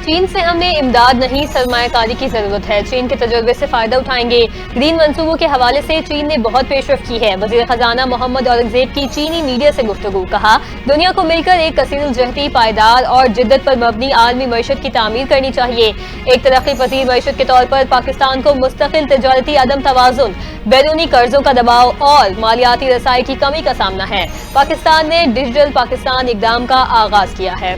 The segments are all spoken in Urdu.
چین سے ہمیں امداد نہیں سرمایہ کاری کی ضرورت ہے، چین کے تجربے سے فائدہ اٹھائیں گے۔ گرین منصوبوں کے حوالے سے چین نے بہت پیش رفت کی ہے۔ وزیر خزانہ محمد اورنگزیب کی چینی میڈیا سے گفتگو، کہا دنیا کو مل کر ایک کثیر الجہتی، پائیدار اور جدت پر مبنی عالمی معیشت کی تعمیر کرنی چاہیے۔ ایک ترقی پذیر معیشت کے طور پر پاکستان کو مستقل تجارتی عدم توازن، بیرونی قرضوں کا دباؤ اور مالیاتی رسائی کی کمی کا سامنا ہے۔ پاکستان نے ڈیجیٹل پاکستان اقدام کا آغاز کیا ہے۔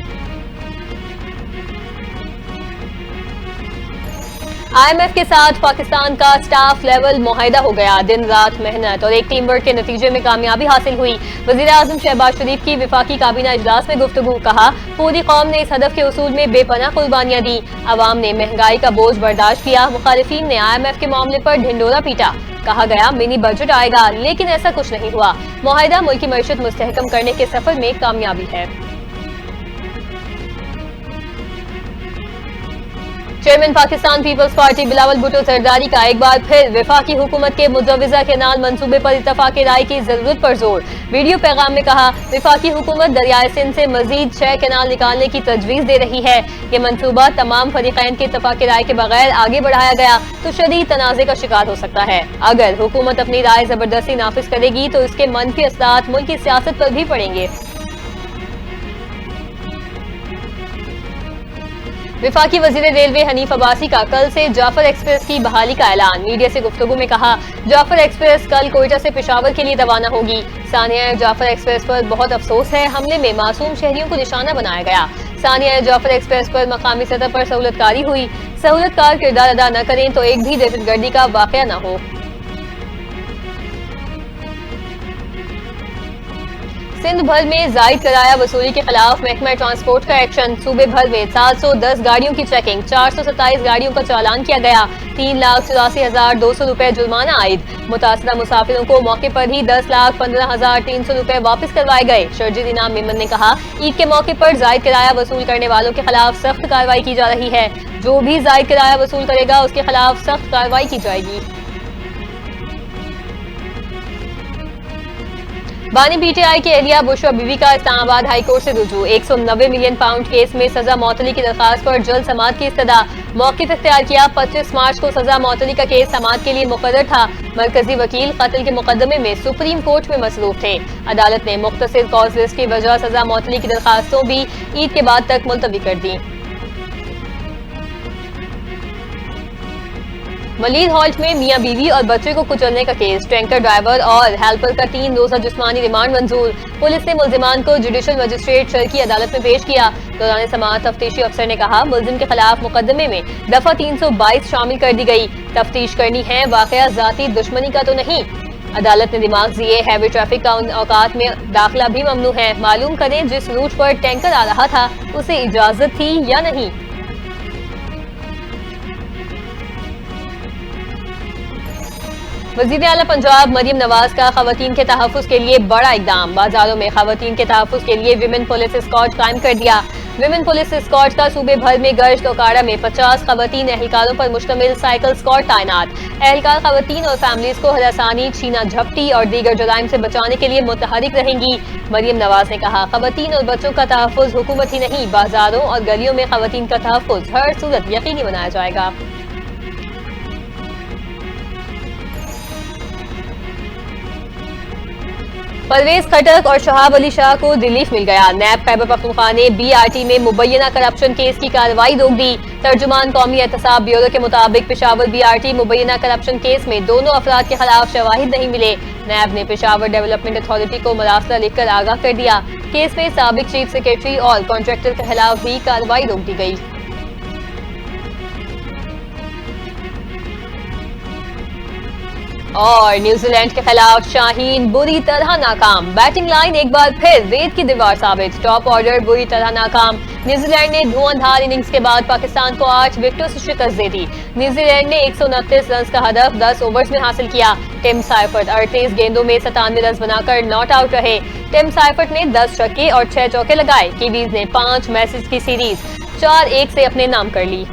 آئی ایم ایف کے ساتھ پاکستان کا سٹاف لیول معاہدہ ہو گیا، دن رات محنت اور ایک ٹیم ورک کے نتیجے میں کامیابی حاصل ہوئی۔ وزیر اعظم شہباز شریف کی وفاقی کابینہ اجلاس میں گفتگو، کہا پوری قوم نے اس ہدف کے حصول میں بے پناہ قربانیاں دی، عوام نے مہنگائی کا بوجھ برداشت کیا، مخالفین نے آئی ایم ایف کے معاملے پر ڈھنڈورا پیٹا، کہا گیا منی بجٹ آئے گا لیکن ایسا کچھ نہیں ہوا۔ معاہدہ ملکی معیشت مستحکم کرنے کے سفر میں کامیابی ہے۔ چیئرمین پاکستان پیپلز پارٹی بلاول بھٹو زرداری کا ایک بار پھر وفاقی حکومت کے مجوزہ کینال منصوبے پر اتفاق رائے کی ضرورت پر زور۔ ویڈیو پیغام میں کہا وفاقی حکومت دریائے سندھ سے مزید 6 کینال نکالنے کی تجویز دے رہی ہے۔ یہ منصوبہ تمام فریقین کے اتفاق رائے کے بغیر آگے بڑھایا گیا تو شدید تنازع کا شکار ہو سکتا ہے۔ اگر حکومت اپنی رائے زبردستی نافذ کرے گی تو اس کے منفی اثرات ملکی سیاست پر بھی پڑیں گے۔ وفاقی وزیر ریلوے حنیف عباسی کا کل سے جعفر ایکسپریس کی بحالی کا اعلان۔ میڈیا سے گفتگو میں کہا جعفر ایکسپریس کل کوئٹہ سے پشاور کے لیے روانہ ہوگی۔ ثانیہ جعفر ایکسپریس پر بہت افسوس ہے، حملے میں معصوم شہریوں کو نشانہ بنایا گیا۔ ثانیہ جعفر ایکسپریس پر مقامی سطح پر سہولت کاری ہوئی، سہولت کار کردار ادا نہ کریں تو ایک بھی دہشت گردی کا واقعہ نہ ہو۔ سندھ بھر میں زائد کرایہ وصولی کے خلاف محکمہ ٹرانسپورٹ کا ایکشن، صوبے بھر میں 710 گاڑیوں کی چیکنگ، 427 گاڑیوں کا چالان کیا گیا، 3,84,200 روپے جرمانہ عائد، متاثرہ مسافروں کو موقع پر ہی 10,15,300 روپے واپس کروائے گئے۔ شرجیل انعام میمن نے کہا عید کے موقع پر زائد کرایہ وصول کرنے والوں کے خلاف سخت کارروائی کی جا رہی ہے، جو بھی زائد کرایہ وصول کرے گا اس کے خلاف سخت کارروائی کی جائے گی۔ بانی پی ٹی آئی کی اہلیہ بشرا بیوی کا اسلام آباد ہائی کورٹ سے رجوع، 190 ملین پاؤنڈ کیس میں سزا معطلی کی درخواست پر جلد سماعت کی استدعا، موقف اختیار کیا۔ 25 مارچ کو سزا معطلی کا کیس سماعت کے لیے مقرر تھا۔ مرکزی وکیل قتل کے مقدمے میں سپریم کورٹ میں مصروف تھے۔ عدالت نے مختصر کاز لسٹ کی وجہ سزا معطلی کی درخواستوں بھی عید کے بعد تک ملتوی کر دیں۔ ملید ہالٹ میں میاں بیوی اور بچے کو کچلنے کا کیس، ٹینکر ڈرائیور اور ہیلپر کا 3 روزہ جسمانی ریمانڈ منظور۔ پولیس نے ملزمان کو جوڈیشل مجسٹریٹ شرکی عدالت میں پیش کیا۔ دوران سماعت تفتیشی افسر نے کہا ملزم کے خلاف مقدمے میں دفعہ 322 شامل کر دی گئی، تفتیش کرنی ہے، واقعہ ذاتی دشمنی کا تو نہیں۔ عدالت نے دماغ دیے ہیوی ٹریفک کا ان اوقات میں داخلہ بھی ممنوع ہے، معلوم کریں جس روٹ پر ٹینکر آ رہا تھا اسے اجازت تھی یا نہیں۔ وزیر اعلیٰ پنجاب مریم نواز کا خواتین کے تحفظ کے لیے بڑا اقدام، بازاروں میں خواتین کے تحفظ کے لیے ویمن پولیس اسکواڈ قائم کر دیا۔ ویمن پولیس اسکواڈ کا صوبے بھر میں گشت، اوکاڑا میں 50 خواتین اہلکاروں پر مشتمل سائیکل اسکواڈ تعینات۔ اہلکار خواتین اور فیملیز کو ہراسانی، چھینا جھپٹی اور دیگر جرائم سے بچانے کے لیے متحرک رہیں گی۔ مریم نواز نے کہا خواتین اور بچوں کا تحفظ حکومت ہی نہیں، بازاروں اور گلیوں میں خواتین کا تحفظ ہر صورت یقینی بنایا جائے گا۔ پرویز خٹک اور شہاب علی شاہ کو ریلیف مل گیا۔ نیب خیبر پختونخوا نے بی آر ٹی میں مبینہ کرپشن کیس کی کارروائی روک دی۔ ترجمان قومی احتساب بیورو کے مطابق پشاور بی آر ٹی مبینہ کرپشن کیس میں دونوں افراد کے خلاف شواہد نہیں ملے۔ نیب نے پشاور ڈیولپمنٹ اتھارٹی کو مراسلہ لکھ کر آگاہ کر دیا۔ کیس میں سابق چیف سیکرٹری اور کانٹریکٹر کے خلاف بھی کارروائی روک دی گئی۔ اور نیوزی لینڈ کے خلاف شاہین بری طرح ناکام، بیٹنگ لائن ایک بار پھر ریت کی دیوار ثابت، ٹاپ آرڈر بری طرح ناکام۔ نیوزی لینڈ نے دھواں دھار اننگز کے بعد پاکستان کو 8 وکٹوں سے شکست دے دی۔ نیوزی لینڈ نے 129 رنز کا ہدف 10 اوورز میں حاصل کیا۔ ٹم سائفرٹ 38 گیندوں میں 97 رنز بنا کر ناٹ آؤٹ رہے۔ ٹم سائفرٹ نے 10 چھکے اور 6 چوکے لگائے۔ کیویز نے 5 میچز کی سیریز 4-1 سے اپنے نام کر لی۔